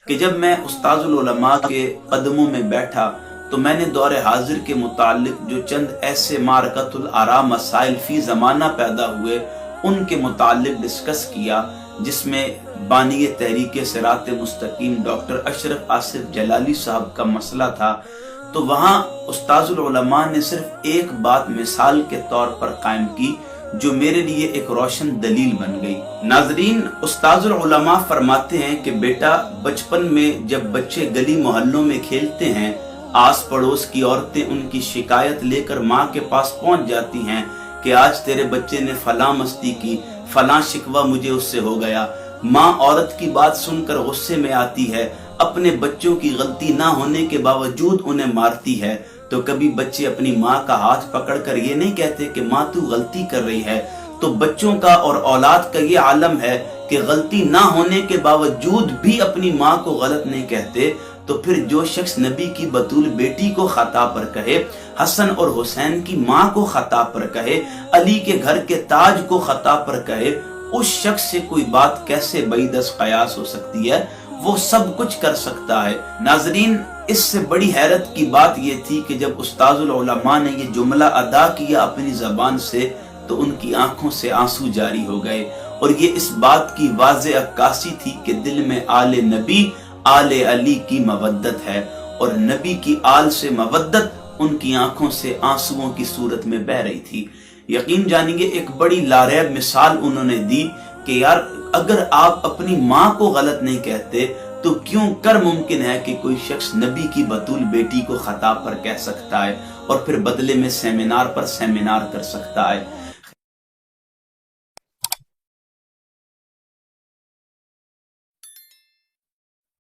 کہ جب میں استاذ العلماء کے قدموں میں بیٹھا تو میں نے دور حاضر کے متعلق جو چند ایسے معرکۃ الآراء مسائل فی زمانہ پیدا ہوئے ان کے متعلق ڈسکس کیا، جس میں بانی تحریک صراط مستقیم ڈاکٹر اشرف آصف جلالی صاحب کا مسئلہ تھا، تو وہاں استاذ العلماء نے صرف ایک بات مثال کے طور پر قائم کی جو میرے لیے ایک روشن دلیل بن گئی۔ ناظرین، استاذ العلماء فرماتے ہیں کہ بیٹا، بچپن میں جب بچے گلی محلوں میں کھیلتے ہیں، آس پڑوس کی عورتیں ان کی شکایت لے کر ماں کے پاس پہنچ جاتی ہیں کہ آج تیرے بچے نے فلاں مستی کی، فلاں شکوہ مجھے اس سے ہو گیا۔ ماں عورت کی بات سن کر غصے میں آتی ہے، اپنے بچوں کی غلطی نہ ہونے کے باوجود انہیں مارتی ہے۔ تو کبھی بچے اپنی ماں کا ہاتھ پکڑ کر یہ نہیں کہتے کہ ماں تو غلطی کر رہی ہے۔ تو بچوں کا اور اولاد کا یہ عالم ہے کہ غلطی نہ ہونے کے باوجود بھی اپنی ماں کو غلط نہیں کہتے۔ تو پھر جو شخص نبی کی بطول بیٹی کو خطا پر کہے، حسن اور حسین کی ماں کو خطا پر کہے، علی کے گھر کے تاج کو خطا پر کہے، اس شخص سے کوئی بات کیسے بعید از قیاس ہو سکتی ہے؟ وہ سب کچھ کر سکتا ہے۔ ناظرین، اس سے بڑی حیرت کی بات یہ تھی کہ جب استاذ العلماء نے یہ جملہ ادا کیا اپنی زبان سے تو ان کی آنکھوں سے آنسو جاری ہو گئے، اور یہ اس بات کی واضح عکاسی تھی کہ دل میں آل نبی، آل علی کی مودت ہے، اور نبی کی آل سے مودت ان کی آنکھوں سے آنسوؤں کی صورت میں بہہ رہی تھی۔ یقین جانیں گے ایک بڑی لاریب مثال انہوں نے دی کہ یار، اگر آپ اپنی ماں کو غلط نہیں کہتے تو کیوں کر ممکن ہے کہ کوئی شخص نبی کی بطول بیٹی کو خطا پر کہہ سکتا ہے اور پھر بدلے میں سیمینار پر سیمینار کر سکتا ہے۔